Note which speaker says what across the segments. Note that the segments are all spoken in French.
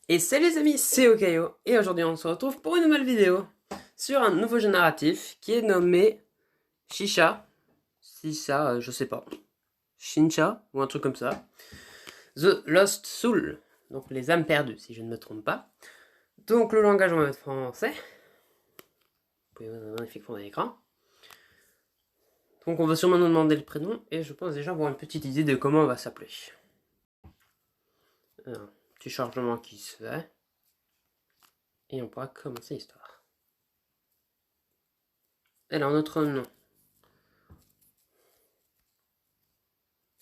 Speaker 1: Et salut les amis, c'est Okayo, et aujourd'hui on se retrouve pour une nouvelle vidéo sur un nouveau jeu narratif qui est nommé Shisha, je sais pas, Shincha, ou un truc comme ça, The Lost Soul, donc les âmes perdues si je ne me trompe pas. Donc le langage on va mettre français, vous pouvez voir un magnifique fond d'écran. Donc on va sûrement nous demander le prénom, et je pense déjà avoir une petite idée de comment on va s'appeler. Un petit chargement qui se fait, et on pourra commencer l'histoire. Alors notre nom.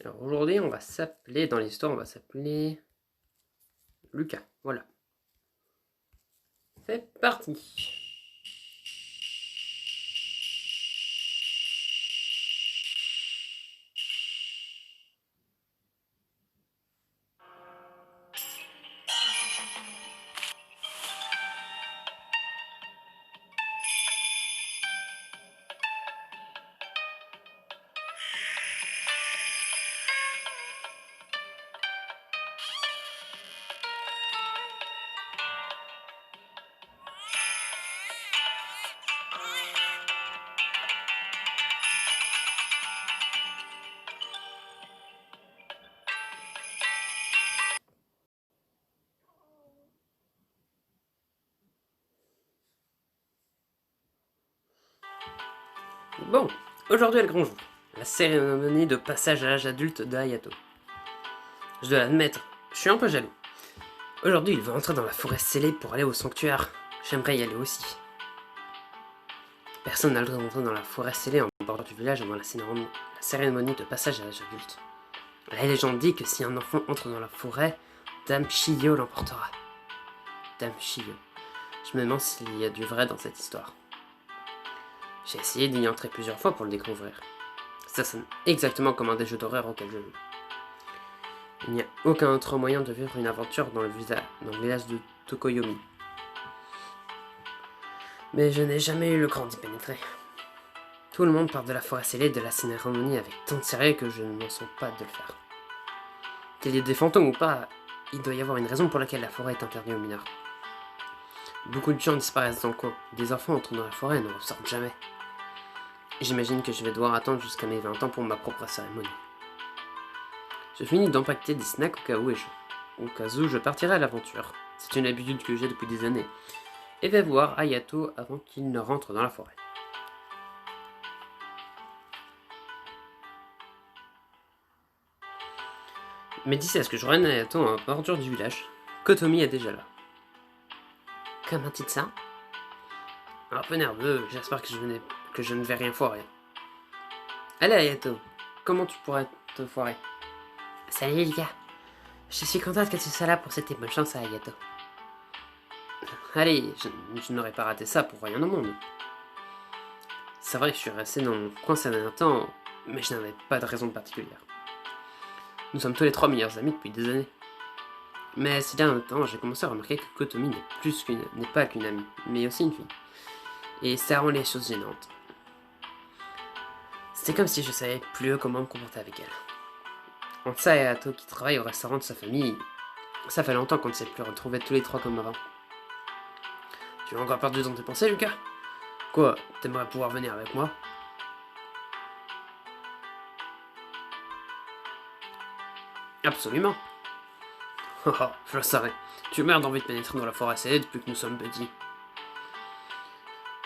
Speaker 1: Alors aujourd'hui, on va s'appeler, dans l'histoire, on va s'appeler Lucas. Voilà. C'est parti. Bon, aujourd'hui est le grand jour. La cérémonie de passage à l'âge adulte de Hayato. Je dois l'admettre, je suis un peu jaloux. Aujourd'hui, il veut entrer dans la forêt scellée pour aller au sanctuaire. J'aimerais y aller aussi. Personne n'a le droit d'entrer dans la forêt scellée en bordure du village avant la cérémonie de passage à l'âge adulte. La légende dit que si un enfant entre dans la forêt, Dame Shiyo l'emportera. Dame Shiyo. Je me demande s'il y a du vrai dans cette histoire. J'ai essayé d'y entrer plusieurs fois pour le découvrir. Ça sonne exactement comme un des jeux d'horreur auquel je joue. Il n'y a aucun autre moyen de vivre une aventure dans le village de Tokoyomi. Mais je n'ai jamais eu le cran d'y pénétrer. Tout le monde part de la forêt scellée de la cérémonie avec tant de sérieux que je ne m'en sens pas de le faire. Qu'il y ait des fantômes ou pas, il doit y avoir une raison pour laquelle la forêt est interdite aux mineurs. Beaucoup de gens disparaissent dans le coin. Des enfants entrent dans la forêt et ne ressortent jamais. J'imagine que je vais devoir attendre jusqu'à mes 20 ans pour ma propre cérémonie. Je finis d'empacter des snacks au cas où je partirai à l'aventure. C'est une habitude que j'ai depuis des années. Et vais voir Hayato avant qu'il ne rentre dans la forêt. Mais d'ici à ce que je revienne à Hayato en bordure du village, Kotomi est déjà là. Comment dit ça? Un peu nerveux, j'espère que je ne vais rien foirer. Allez Hayato, comment tu pourrais te foirer? Salut les gars, je suis contente que tu sois là pour cette bonne chance à Hayato. Allez, je n'aurais pas raté ça pour rien au monde. C'est vrai que je suis resté dans mon coin ces derniers temps, mais je n'avais pas de raison particulière. Nous sommes tous les trois meilleurs amis depuis des années. Mais ces derniers temps, j'ai commencé à remarquer que Kotomi n'est pas qu'une amie, mais aussi une fille. Et ça rend les choses gênantes. C'était comme si je savais plus comment me comporter avec elle. Entre ça et Hayato qui travaille au restaurant de sa famille, ça fait longtemps qu'on ne s'est plus retrouvés tous les trois comme avant. Tu es encore perdu dans tes pensées, Lucas? Quoi, t'aimerais pouvoir venir avec moi? Absolument. Oh, je le savais. Tu meurs d'envie de pénétrer dans la forêt scellée depuis que nous sommes petits.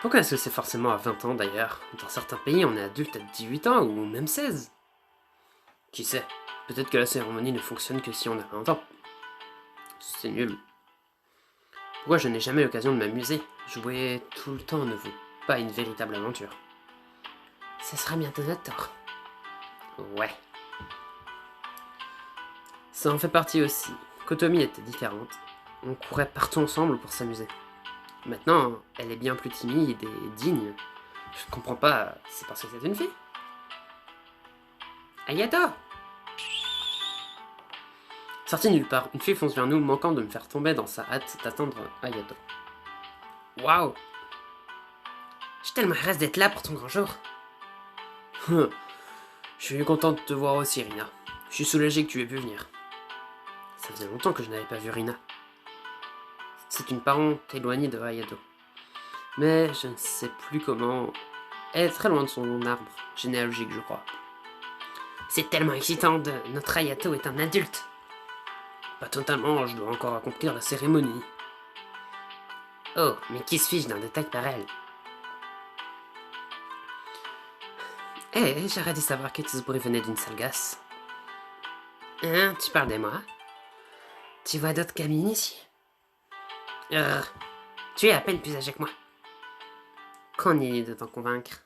Speaker 1: Pourquoi est-ce que c'est forcément à 20 ans d'ailleurs? Dans certains pays, on est adulte à 18 ans ou même 16. Qui sait? Peut-être que la cérémonie ne fonctionne que si on a 20 ans. C'est nul. Pourquoi je n'ai jamais l'occasion de m'amuser? Jouer tout le temps ne vaut pas une véritable aventure. Ce sera bientôt notre tour. Ouais. Ça en fait partie aussi. Kotomi était différente. On courait partout ensemble pour s'amuser. Maintenant, elle est bien plus timide et digne. Je ne comprends pas, c'est parce que c'est une fille? Hayato! Sortie nulle part, une fille fonce vers nous, manquant de me faire tomber dans sa hâte d'attendre Hayato. Waouh! Je suis tellement heureuse d'être là pour ton grand jour. Je suis content de te voir aussi, Rina. Je suis soulagé que tu aies pu venir. Ça faisait longtemps que je n'avais pas vu Rina. c'est une parente éloignée de Hayato. Mais je ne sais plus comment. Elle est très loin de son arbre généalogique, je crois. C'est tellement excitant, notre Hayato est un adulte. Pas totalement, je dois encore accomplir la cérémonie. Oh, mais qui se fiche d'un détail pareil? J'aurais dû savoir que tous ce bruit venait d'une sale gosse. Hein, tu parles de moi? Tu vois d'autres gamines ici? Tu es à peine plus âgé que moi. Qu'on y est de t'en convaincre.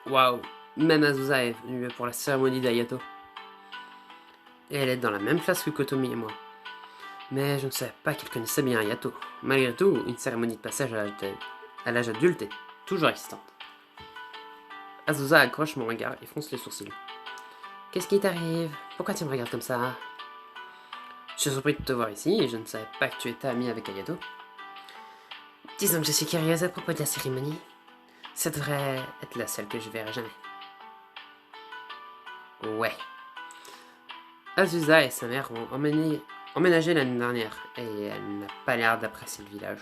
Speaker 1: Waouh, même Azusa est venue pour la cérémonie d'Hayato. Et elle est dans la même classe que Kotomi et moi. Mais je ne savais pas qu'elle connaissait bien Hayato. Malgré tout, une cérémonie de passage à l'âge adulte est toujours excitante. Azusa accroche mon regard et fronce les sourcils. Qu'est-ce qui t'arrive? Pourquoi tu me regardes comme ça? Je suis surpris de te voir ici et je ne savais pas que tu étais amie avec Hayato. Disons que je suis curieuse à propos de la cérémonie. Ça devrait être la seule que je verrai jamais. Ouais. Azusa et sa mère ont emménagé l'année dernière et elle n'a pas l'air d'apprécier le village.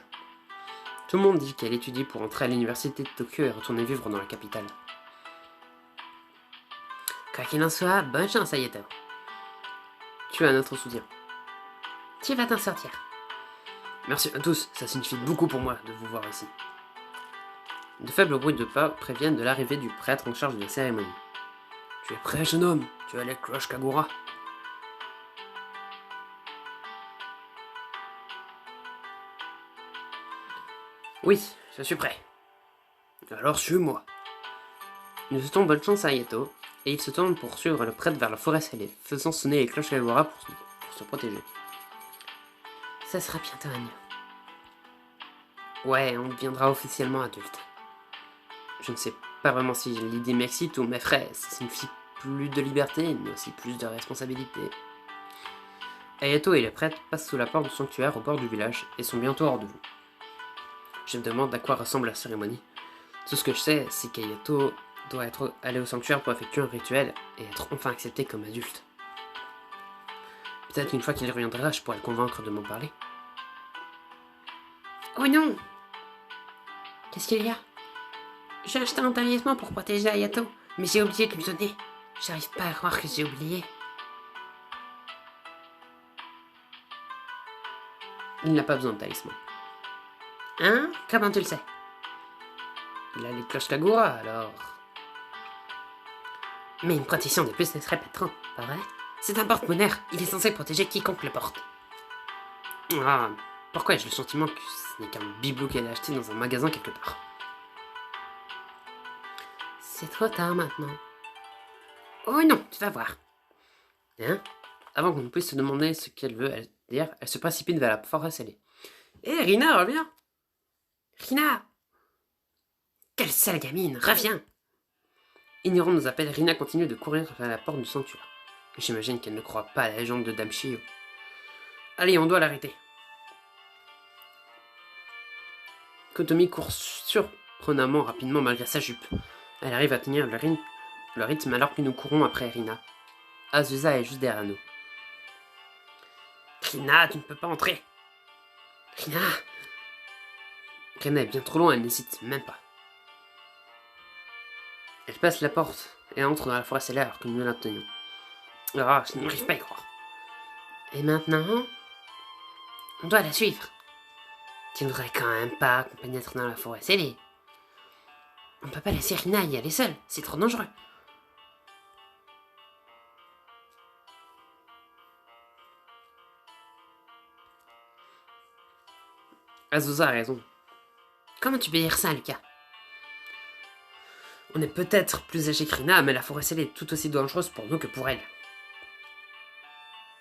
Speaker 1: Tout le monde dit qu'elle étudie pour entrer à l'université de Tokyo et retourner vivre dans la capitale. Quoi qu'il en soit, bonne chance Hayato. Tu as notre soutien. Tu vas t'en sortir. Merci à tous, ça signifie beaucoup pour moi de vous voir ici. De faibles bruits de pas préviennent de l'arrivée du prêtre en charge de la cérémonie. Tu es prêt, jeune homme? Tu as les cloches Kagura? Oui, je suis prêt. Alors suis-moi. Nous souhaitons bonne chance à Hayato, et il se tourne pour suivre le prêtre vers la forêt scellée, faisant sonner les cloches Kagura pour se protéger. Ça sera bientôt un an. Ouais, on deviendra officiellement adulte. Je ne sais pas vraiment si l'idée m'excite ou m'effraie. Ça signifie plus de liberté, mais aussi plus de responsabilité. Hayato et les prêtres passent sous la porte du sanctuaire au bord du village et sont bientôt hors de vue. Je me demande à quoi ressemble la cérémonie. Tout ce que je sais, c'est qu'Hayato doit aller au sanctuaire pour effectuer un rituel et être enfin accepté comme adulte. Peut-être qu'une fois qu'il reviendra, je pourrai le convaincre de m'en parler. Oh non! Qu'est-ce qu'il y a? J'ai acheté un talisman pour protéger Hayato, mais j'ai oublié de lui donner. J'arrive pas à croire que j'ai oublié. Il n'a pas besoin de talisman. Hein? Comment tu le sais? Il a les cloches Kagura, alors... Mais une protection de plus ne serait pas trop, pas vrai? C'est un porte-monnaie, il est censé protéger quiconque le porte. Ah, pourquoi ai-je le sentiment que ce n'est qu'un bibelot qu'elle a acheté dans un magasin quelque part? C'est trop tard maintenant. Oh non, tu vas voir. Hein? Avant qu'on puisse se demander ce qu'elle veut dire, elle se précipite vers la forêt scellée. Hé, Rina, reviens! Rina! Quelle sale gamine, reviens! Ignorant nos appels, Rina continue de courir vers la porte du sanctuaire. J'imagine qu'elle ne croit pas à la légende de Dame Shio. Allez, on doit l'arrêter. Kotomi court surprenamment rapidement malgré sa jupe. Elle arrive à tenir le rythme alors que nous courons après Rina. Azusa est juste derrière nous. Rina, tu ne peux pas entrer. Rina! Rina est bien trop loin, elle n'hésite même pas. Elle passe la porte et entre dans la forêt scellée alors que nous la tenions. Ah, je n'arrive pas à y croire. Et maintenant, on doit la suivre. Tu ne voudrais quand même pas qu'on pénètre dans la forêt scellée. On ne peut pas laisser Rina y aller seule, c'est trop dangereux. Azusa a raison. Comment tu peux dire ça, Lucas? On est peut-être plus âgé que Rina, mais la forêt scellée est tout aussi dangereuse pour nous que pour elle.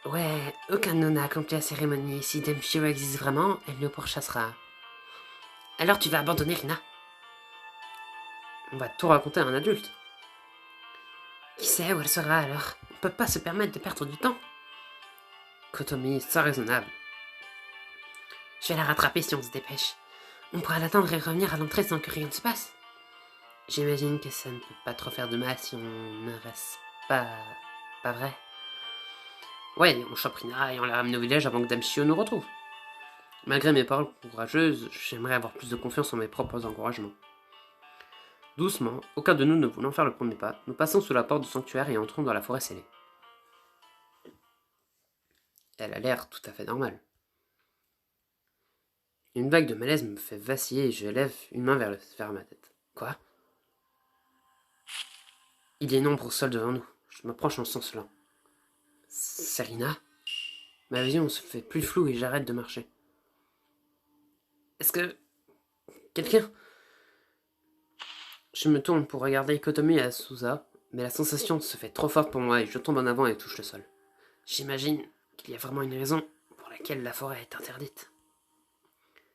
Speaker 1: Ouais, aucun de nous n'a accompli la cérémonie. Si Dame Shio existe vraiment, elle nous pourchassera. Alors tu vas abandonner Rina? On va tout raconter à un adulte. Qui sait où elle sera alors? On peut pas se permettre de perdre du temps. Kotomi, c'est raisonnable. Je vais la rattraper si on se dépêche. On pourra l'attendre et revenir à l'entrée sans que rien ne se passe. J'imagine que ça ne peut pas trop faire de mal si on ne reste pas... pas vrai? Ouais, on chope Rina et on la ramène au village avant que Dame Shio nous retrouve. Malgré mes paroles courageuses, j'aimerais avoir plus de confiance en mes propres encouragements. Doucement, aucun de nous ne voulant faire le premier pas, nous passons sous la porte du sanctuaire et entrons dans la forêt scellée. Elle a l'air tout à fait normale. Une vague de malaise me fait vaciller et je lève une main vers ma tête. Quoi? Il y a une ombre au sol devant nous. Je m'approche en ce sens-là. C'est Rina? Ma vision se fait plus floue et j'arrête de marcher. Est-ce que... quelqu'un... Je me tourne pour regarder Kotomi et Asusa, mais la sensation se fait trop forte pour moi et je tombe en avant et touche le sol. J'imagine qu'il y a vraiment une raison pour laquelle la forêt est interdite.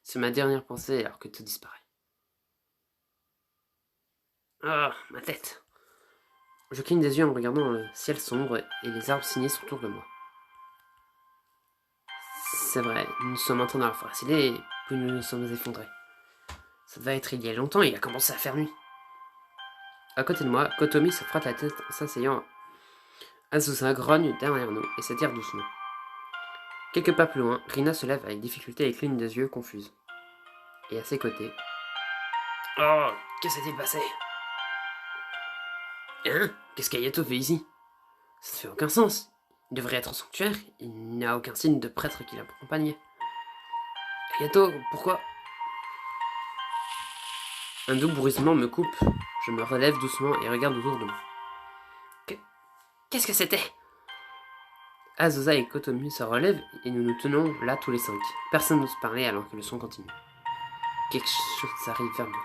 Speaker 1: C'est ma dernière pensée alors que tout disparaît. Oh, ma tête! Je cligne des yeux en regardant le ciel sombre et les arbres sinistres autour de moi. C'est vrai, nous sommes entrés dans la forêt scellée et puis nous nous sommes effondrés. Ça devait être il y a longtemps et il a commencé à faire nuit. À côté de moi, Kotomi se frotte la tête en s'asseyant. Asusa grogne derrière nous et s'étire doucement. Quelques pas plus loin, Rina se lève avec difficulté et cligne des yeux confuses. Et à ses côtés... Oh, que s'est-il passé? Hein? Qu'est-ce qu'Ayato fait ici? Ça ne fait aucun sens. Il devrait être au sanctuaire, il n'y a aucun signe de prêtre qui l'accompagnait. Ayato, pourquoi? Un doux bruissement me coupe. Je me relève doucement et regarde autour de moi. Qu'est-ce que c'était? Asusa et Kotomi se relèvent et nous nous tenons là tous les 5. Personne n'ose parler alors que le son continue. Quelque chose arrive vers nous.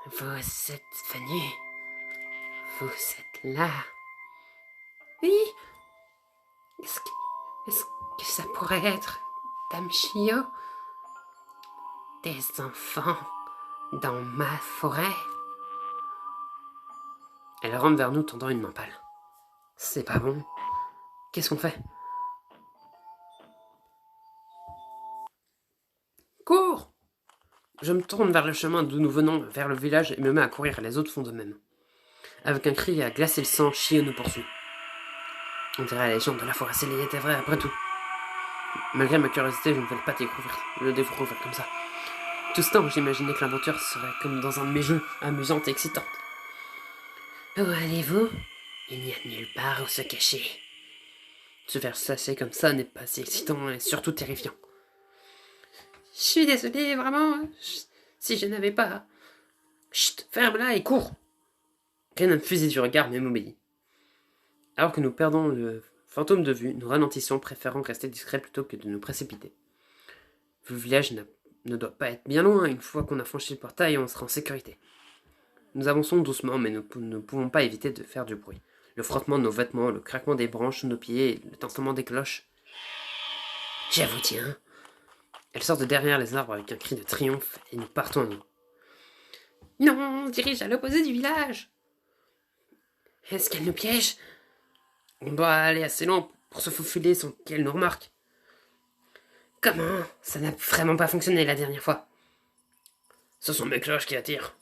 Speaker 1: Vous êtes venu. Vous êtes là. Oui. Est-ce que ça pourrait être Dame Shio? Des enfants dans ma forêt? Elle rentre vers nous tendant une main pâle. C'est pas bon. Qu'est-ce qu'on fait? Cours! Je me tourne vers le chemin d'où nous venons, vers le village, et me mets à courir. Les autres font de même. Avec un cri à glacer le sang, Shio nous poursuit. On dirait la légende de la forêt scellée était vraie après tout. Malgré ma curiosité, je ne veux pas le découvrir comme ça. Tout ce temps, j'imaginais que l'aventure serait comme dans un de mes jeux, amusante et excitante. Où allez-vous? Il n'y a nulle part où se cacher. Se faire chasser comme ça n'est pas si excitant et surtout terrifiant. Je suis désolé, vraiment. Si je n'avais pas... Chut, ferme-la et cours! Rien ne me fusille du regard, mais m'obéit. Alors que nous perdons le fantôme de vue, nous ralentissons, préférant rester discrets plutôt que de nous précipiter. Le village ne doit pas être bien loin. Une fois qu'on a franchi le portail, on sera en sécurité. Nous avançons doucement, mais nous ne pouvons pas éviter de faire du bruit. Le frottement de nos vêtements, le craquement des branches sous nos pieds, le tintement des cloches. Je vous tiens. Elle sort de derrière les arbres avec un cri de triomphe et nous partons à nous. Non, on se dirige à l'opposé du village. Est-ce qu'elle nous piège? On doit aller assez loin pour se faufiler sans qu'elle nous remarque. Comment? Ça n'a vraiment pas fonctionné la dernière fois. Ce sont mes cloches qui attirent.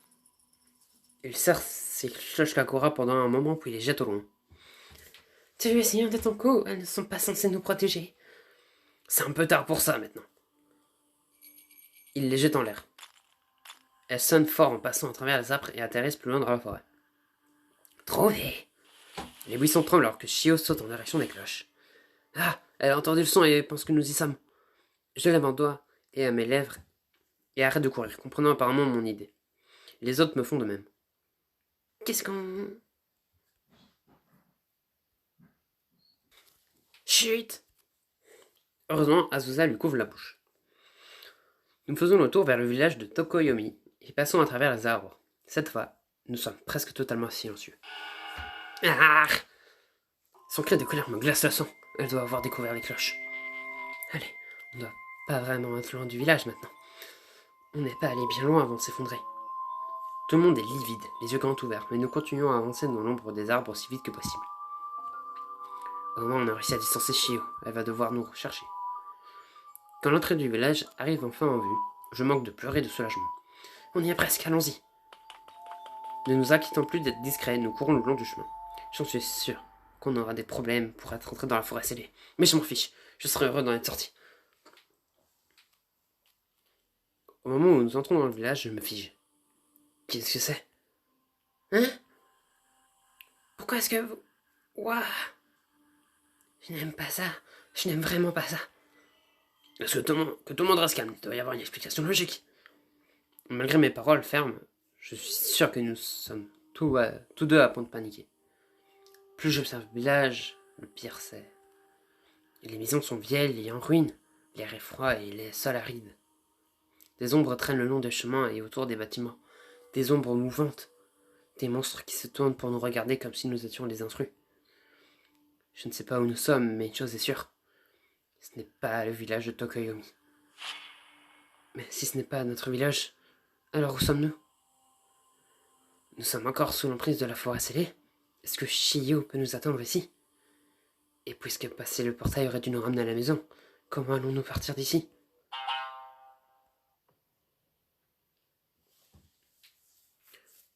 Speaker 1: Il serre ses cloches Kakura pendant un moment puis les jette au loin. Tu as essayé de ton coup, elles ne sont pas censées nous protéger. C'est un peu tard pour ça maintenant. Il les jette en l'air. Elles sonnent fort en passant à travers les arbres et atterrissent plus loin dans la forêt. Trouvé! Les buissons tremblent alors que Shio saute en direction des cloches. Ah! Elle a entendu le son et pense que nous y sommes. Je lève un doigt et à mes lèvres et arrête de courir, comprenant apparemment mon idée. Les autres me font de même. Qu'est-ce qu'on... Chut! Heureusement, Asusa lui couvre la bouche. Nous faisons le tour vers le village de Tokoyomi et passons à travers les arbres. Cette fois, nous sommes presque totalement silencieux. Ah! Son cri de colère me glace le sang. Elle doit avoir découvert les cloches. Allez, on ne doit pas vraiment être loin du village maintenant. On n'est pas allé bien loin avant de s'effondrer. Tout le monde est livide, les yeux grands ouverts, mais nous continuons à avancer dans l'ombre des arbres aussi vite que possible. Au moment où on a réussi à distancer Shio, elle va devoir nous rechercher. Quand l'entrée du village arrive enfin en vue, je manque de pleurer de soulagement. On y est presque, allons-y. Ne nous inquiétons plus d'être discrets, nous courons le long du chemin. J'en suis sûr. qu'on aura des problèmes pour être rentré dans la forêt scellée. Mais je m'en fiche, je serai heureux d'en être sorti. Au moment où nous entrons dans le village, je me fige. Qu'est-ce que c'est? Hein? Pourquoi est-ce que vous... Ouah! Je n'aime pas ça. Je n'aime vraiment pas ça. Est-ce que tout le monde reste calme? Il doit y avoir une explication logique. Malgré mes paroles fermes, je suis sûr que nous sommes tous deux à point de paniquer. Plus j'observe le village, le pire c'est. Les maisons sont vieilles et en ruine, l'air est froid et les sols arides. Des ombres traînent le long des chemins et autour des bâtiments. Des ombres mouvantes. Des monstres qui se tournent pour nous regarder comme si nous étions les intrus. Je ne sais pas où nous sommes, mais une chose est sûre. Ce n'est pas le village de Tokoyomi. Mais si ce n'est pas notre village, alors où sommes-nous? Nous sommes encore sous l'emprise de la forêt scellée. Est-ce que Shiyo peut nous attendre ici? Et puisque passer le portail aurait dû nous ramener à la maison, comment allons-nous partir d'ici?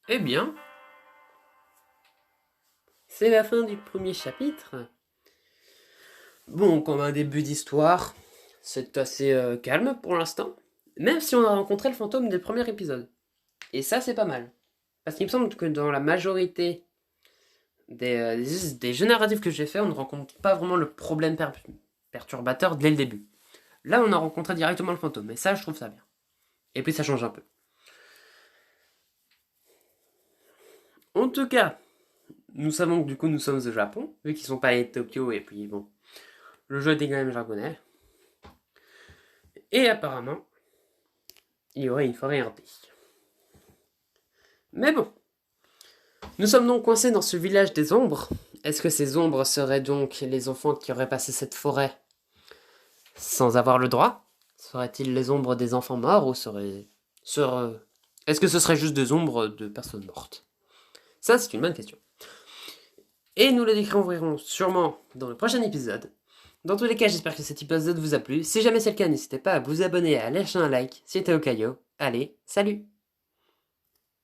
Speaker 1: Eh bien, c'est la fin du premier chapitre. Bon, comme un début d'histoire, c'est assez calme pour l'instant, même si on a rencontré le fantôme dès le premier épisode. Et ça, c'est pas mal. Parce qu'il me semble que dans la majorité des jeux narratifs que j'ai fait, on ne rencontre pas vraiment le problème perturbateur dès le début. Là, on a rencontré directement le fantôme, et ça, je trouve ça bien. Et puis, ça change un peu. En tout cas, nous savons que du coup, nous sommes au Japon, vu qu'ils sont pas allés de Tokyo, et puis bon, le jeu était quand même japonais. Et apparemment, il y aurait une forêt hantée. Mais bon, nous sommes donc coincés dans ce village des ombres. Est-ce que ces ombres seraient donc les enfants qui auraient passé cette forêt sans avoir le droit? Seraient-ils les ombres des enfants morts ou est-ce que ce serait juste des ombres de personnes mortes? Ça, c'est une bonne question. Et nous le découvrirons sûrement dans le prochain épisode. Dans tous les cas, j'espère que cet épisode vous a plu. Si jamais c'est le cas, n'hésitez pas à vous abonner et à lâcher un like si c'était au caillou. Allez, salut!